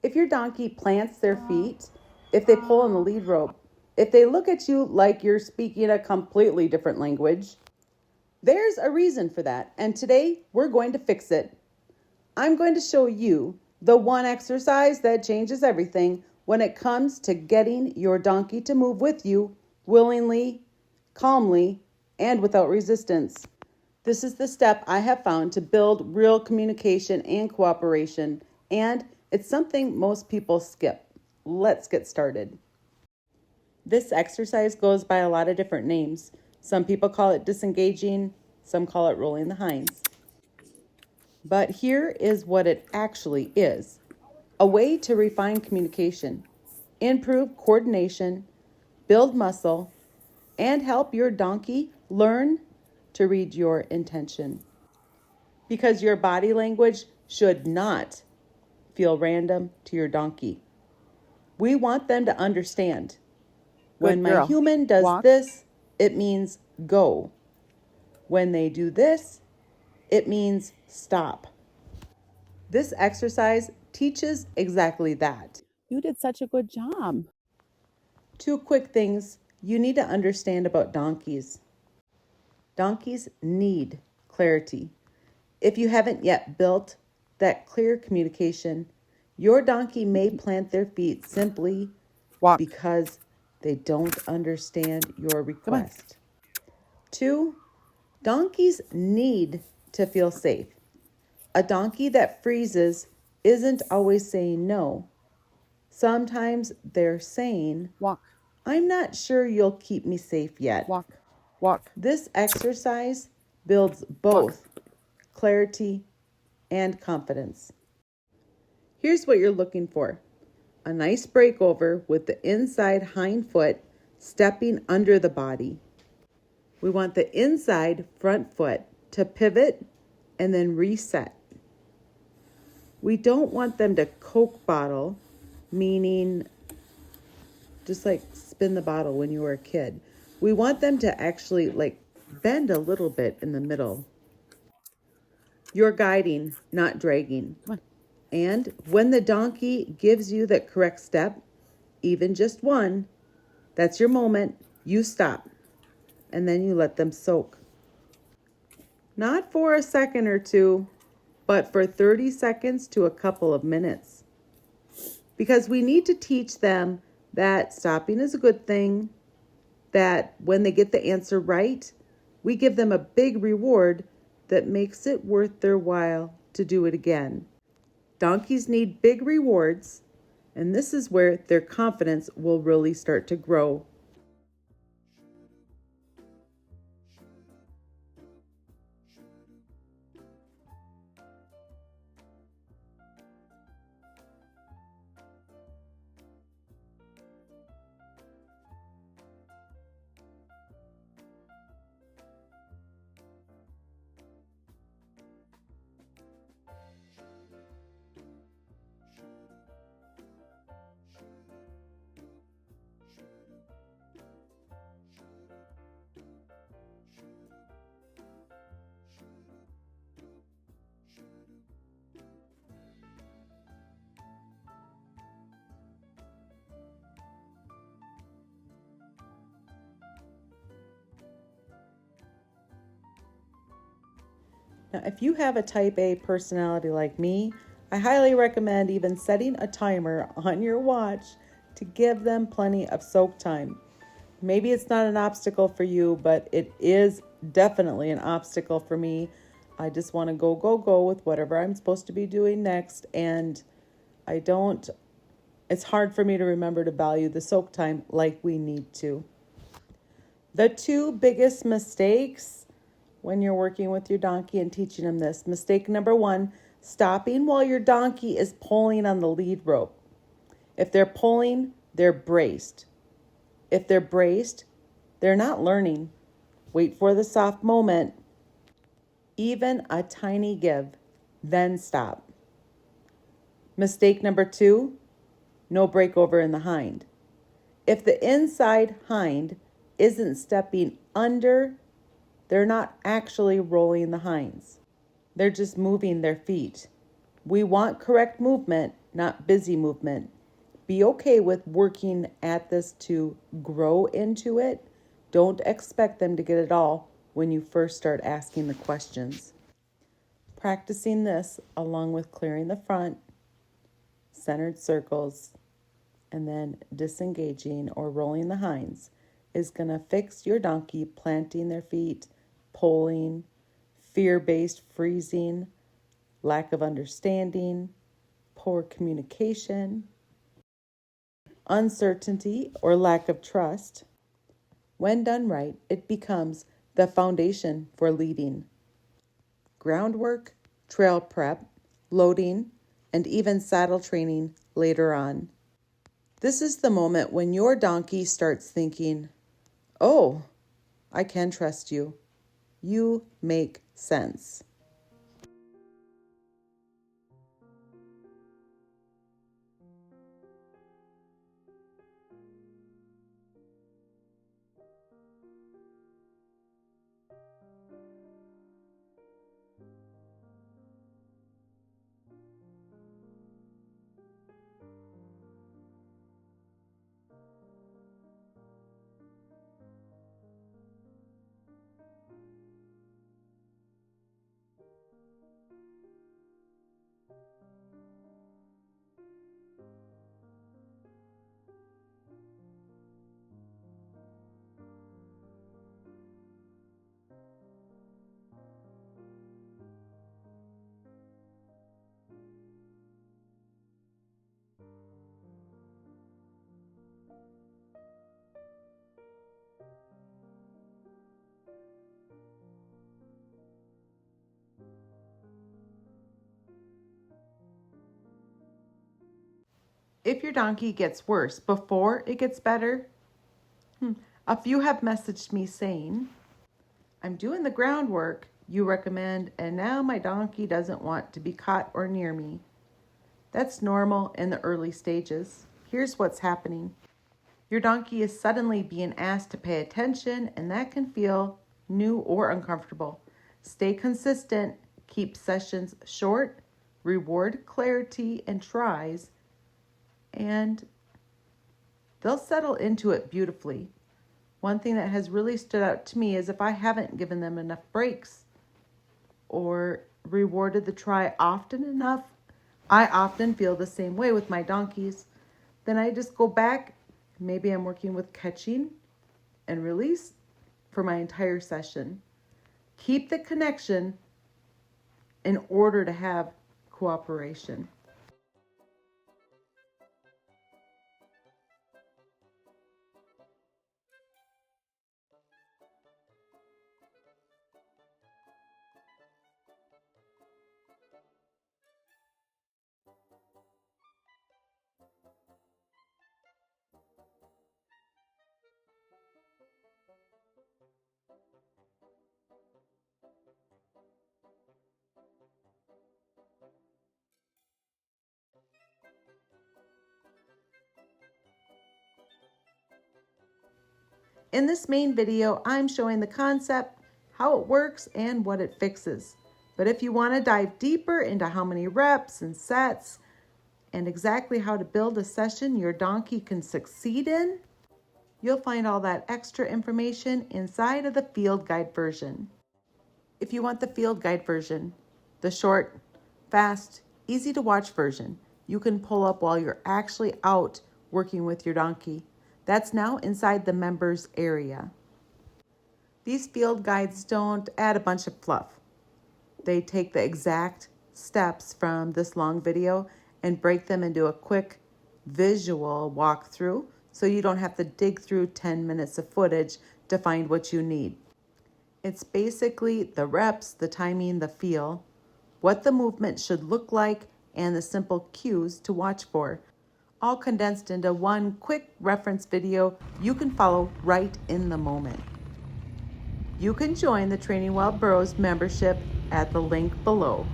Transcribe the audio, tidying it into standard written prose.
If your donkey plants their feet, if they pull on the lead rope, if they look at you like you're speaking a completely different language, there's a reason for that. And today we're going to fix it. I'm going to show you the one exercise that changes everything when it comes to getting your donkey to move with you willingly, calmly, and without resistance. This is the step I have found to build real communication and cooperation, and it's something most people skip. Let's get started. This exercise goes by a lot of different names. Some people call it disengaging, some call it rolling the hinds. But here is what it actually is: a way to refine communication, improve coordination, build muscle, and help your donkey learn to read your intention. Because your body language should not feel random to your donkey. We want them to understand. When my human does this, it means go. When they do this, it means stop. This exercise teaches exactly that. You did such a good job. Two quick things you need to understand about donkeys. Donkeys need clarity. If you haven't yet built that clear communication, your donkey may plant their feet simply because they don't understand your request. Two, donkeys need to feel safe. A donkey that freezes isn't always saying no. Sometimes they're saying, I'm not sure you'll keep me safe yet. This exercise builds both clarity and confidence. Here's what you're looking for: a nice breakover with the inside hind foot stepping under the body. We want the inside front foot to pivot and then reset. We don't want them to Coke bottle, meaning just like spin the bottle when you were a kid. We want them to actually bend a little bit in the middle. You're guiding, not dragging. And when the donkey gives you the correct step, even just one, that's your moment. You stop. And then you let them soak. Not for a second or two, but for 30 seconds to a couple of minutes. Because we need to teach them that stopping is a good thing, that when they get the answer right, we give them a big reward that makes it worth their while to do it again. Donkeys need big rewards, and this is where their confidence will really start to grow. Now, if you have a type A personality like me, I highly recommend even setting a timer on your watch to give them plenty of soak time. Maybe it's not an obstacle for you, but it is definitely an obstacle for me. I just want to go with whatever I'm supposed to be doing next, and it's hard for me to remember to value the soak time like we need to. The two biggest mistakes when you're working with your donkey and teaching them this. Mistake number one, stopping while your donkey is pulling on the lead rope. If they're pulling, they're braced. If they're braced, they're not learning. Wait for the soft moment. Even a tiny give, then stop. Mistake number two, no breakover in the hind. If the inside hind isn't stepping under, they're not actually rolling the hinds. They're just moving their feet. We want correct movement, not busy movement. Be okay with working at this to grow into it. Don't expect them to get it all when you first start asking the questions. Practicing this along with clearing the front, centered circles, and then disengaging or rolling the hinds is going to fix your donkey planting their feet, pulling, fear-based freezing, lack of understanding, poor communication, uncertainty or lack of trust. When done right, it becomes the foundation for leading. Groundwork, trail prep, loading, and even saddle training later on. This is the moment when your donkey starts thinking, "Oh, I can trust you. You make sense." If your donkey gets worse before it gets better, a few have messaged me saying, "I'm doing the groundwork you recommend, and now my donkey doesn't want to be caught or near me." That's normal in the early stages. Here's what's happening. Your donkey is suddenly being asked to pay attention, and that can feel new or uncomfortable. Stay consistent, keep sessions short, reward clarity and tries, and they'll settle into it beautifully. One thing that has really stood out to me is if I haven't given them enough breaks or rewarded the try often enough, I often feel the same way with my donkeys. Then I just go back. Maybe I'm working with catching and release for my entire session. Keep the connection in order to have cooperation. In this main video, I'm showing the concept, how it works, and what it fixes. But if you want to dive deeper into how many reps and sets and exactly how to build a session your donkey can succeed in, you'll find all that extra information inside of the field guide version. If you want the field guide version, the short, fast, easy to watch version, you can pull up while you're actually out working with your donkey. That's now inside the members area. These field guides don't add a bunch of fluff. They take the exact steps from this long video and break them into a quick visual walkthrough so you don't have to dig through 10 minutes of footage to find what you need. It's basically the reps, the timing, the feel, what the movement should look like, and the simple cues to watch for, all condensed into one quick reference video you can follow right in the moment. You can join the Training Wild Burros membership at the link below.